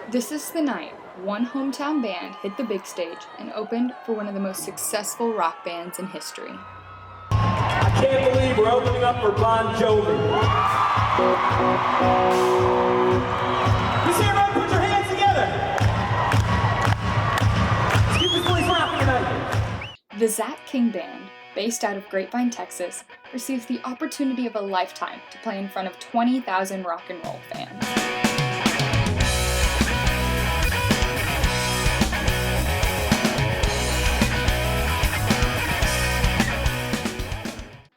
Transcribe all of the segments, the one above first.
This is the night one hometown band hit the big stage and opened for one of the most successful rock bands in history. I can't believe we're opening up for Bon Jovi. You see everyone put your hands together. Let's keep this place rocking tonight. The Zack King Band, based out of Grapevine, Texas, received the opportunity of a lifetime to play in front of 20,000 rock and roll fans.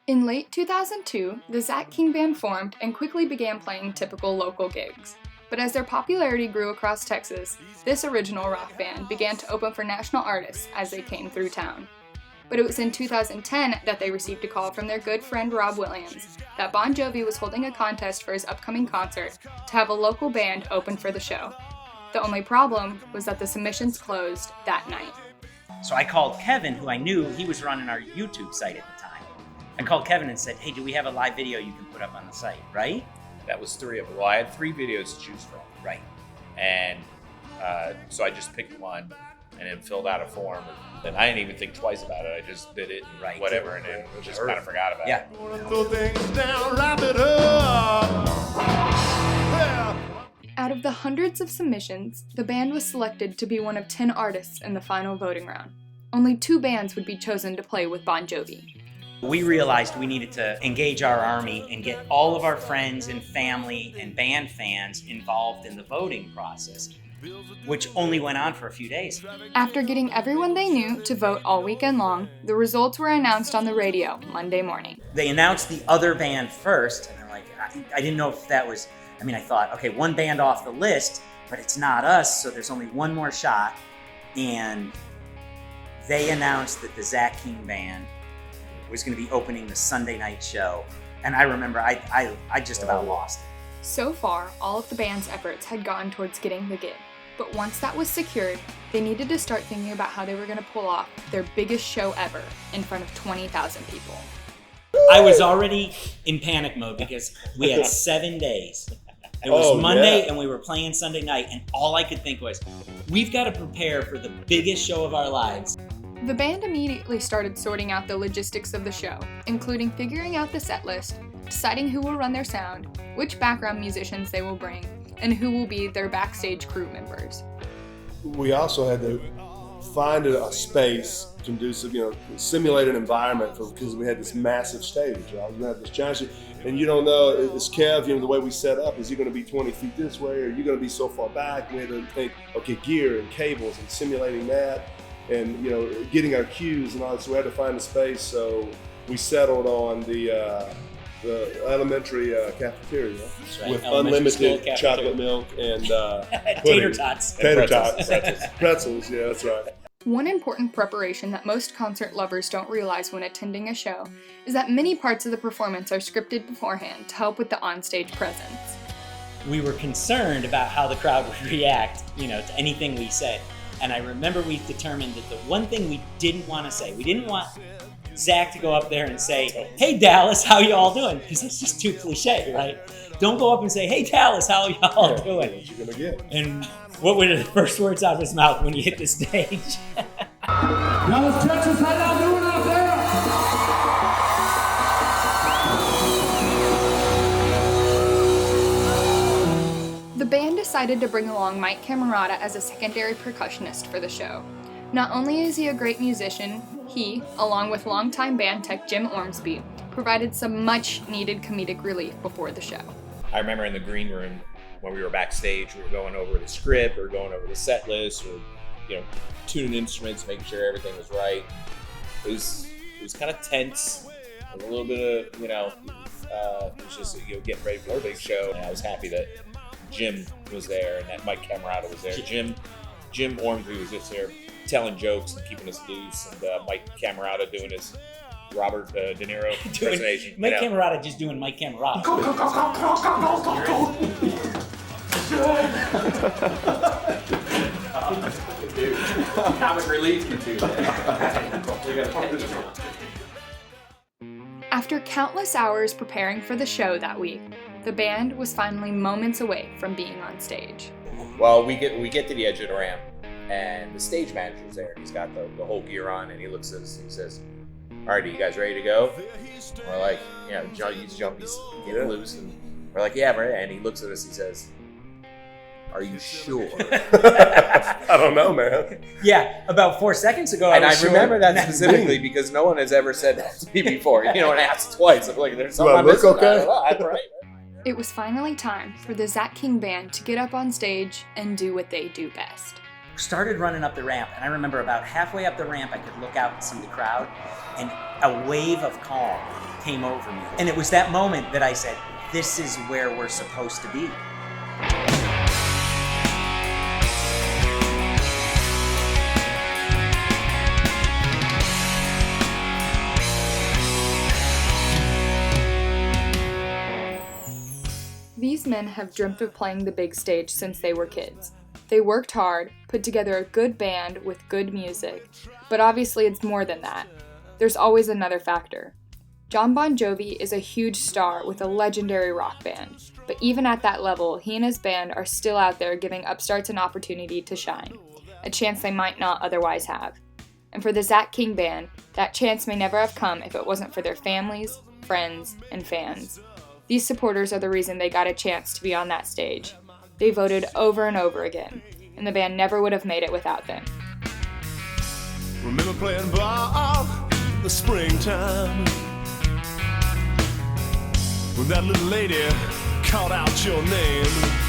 In late 2002, the Zack King Band formed and quickly began playing typical local gigs. But as their popularity grew across Texas, this original rock band began to open for national artists as they came through town. But it was in 2010 that they received a call from their good friend Rob Williams that Bon Jovi was holding a contest for his upcoming concert to have a local band open for the show. The only problem was that the submissions closed that night. So I called Kevin, who I knew he was running our YouTube site at the time. I called Kevin and said, hey, do we have a live video you can put up on the site, right? That was 3 of them. Well, I had 3 videos to choose from. Right. And so I just picked one and then filled out a form. And I didn't even think twice about it. I just did it, Right. whatever, and then just kind of forgot about Yeah. it. Out of the hundreds of submissions, the band was selected to be one of 10 artists in the final voting round. Only 2 bands would be chosen to play with Bon Jovi. We realized we needed to engage our army and get all of our friends and family and band fans involved in the voting process, which only went on for a few days. After getting everyone they knew to vote all weekend long, the results were announced on the radio Monday morning. They announced the other band first, and they're like, I didn't know if that was, I thought, okay, one band off the list, but it's not us, so there's only one more shot. And they announced that the Zack King Band was going to be opening the Sunday night show. And I remember I just about lost it. So far, all of the band's efforts had gone towards getting the gig. But once that was secured, they needed to start thinking about how they were going to pull off their biggest show ever in front of 20,000 people. I was already in panic mode because we had 7 days. It was Monday and we were playing Sunday night, and all I could think was, we've got to prepare for the biggest show of our lives. The band immediately started sorting out the logistics of the show, including figuring out the set list, deciding who will run their sound, which background musicians they will bring, and who will be their backstage crew members. We also had to find a space conducive, simulate an environment because we had this massive stage. Right? We had this giant stage, and you don't know, it's Kev, the way we set up, is he going to be 20 feet this way, or are you going to be so far back? We had to think, okay, gear and cables and simulating that. And getting our cues and all that, so we had to find a space. So we settled on the elementary cafeteria right. with Elementary unlimited chocolate milk and Tater tots. pretzels. Yeah, that's right. One important preparation that most concert lovers don't realize when attending a show is that many parts of the performance are scripted beforehand to help with the onstage presence. We were concerned about how the crowd would react, to anything we said. And I remember we determined that the one thing we didn't want to say, we didn't want Zach to go up there and say, hey Dallas, how y'all doing? Because that's just too cliche, right? Don't go up and say, hey Dallas, how y'all doing? What you gonna get? And what were the first words out of his mouth when you hit the stage? Dallas, Texas, how y'all doing out there? The band decided to bring along Mike Camerata as a secondary percussionist for the show. Not only is he a great musician, he, along with longtime band tech Jim Ormsby, provided some much-needed comedic relief before the show. I remember in the green room when we were backstage, we were going over the script, we were going over the set list, or tuning instruments, making sure everything was right. It was kind of tense, a little bit of it was just getting ready for a big show, and I was happy that Jim was there and that Mike Camerata was there. Jim Ormsby was just there telling jokes and keeping us loose, and Mike Camerata doing his Robert De Niro impersonation. Mike Camerata just doing Mike Camerata. Comic relief can do After countless hours preparing for the show that week, the band was finally moments away from being on stage. Well, we get to the edge of the ramp, and the stage manager's there. He's got the whole gear on, and he looks at us and he says, "All right, are you guys ready to go?" And we're like, "Yeah, he's jumping, he's getting loose." And we're like, "Yeah, we're ready." And he looks at us, he says, "Are you sure?" I don't know, man. Yeah, about 4 seconds ago. And I was sure. remember that specifically because no one has ever said that to me before. And asked twice. I'm like, "There's something Well, I'm look missing." okay. I'm right. It was finally time for the Zack King Band to get up on stage and do what they do best. Started running up the ramp, and I remember about halfway up the ramp, I could look out and see the crowd, and a wave of calm came over me. And it was that moment that I said, this is where we're supposed to be. These men have dreamt of playing the big stage since they were kids. They worked hard, put together a good band with good music, but obviously it's more than that. There's always another factor. Jon Bon Jovi is a huge star with a legendary rock band, but even at that level, he and his band are still out there giving upstarts an opportunity to shine, a chance they might not otherwise have. And for the Zack King Band, that chance may never have come if it wasn't for their families, friends, and fans. These supporters are the reason they got a chance to be on that stage. They voted over and over again, and the band never would have made it without them. Remember playing ball in the springtime when that little lady called out your name.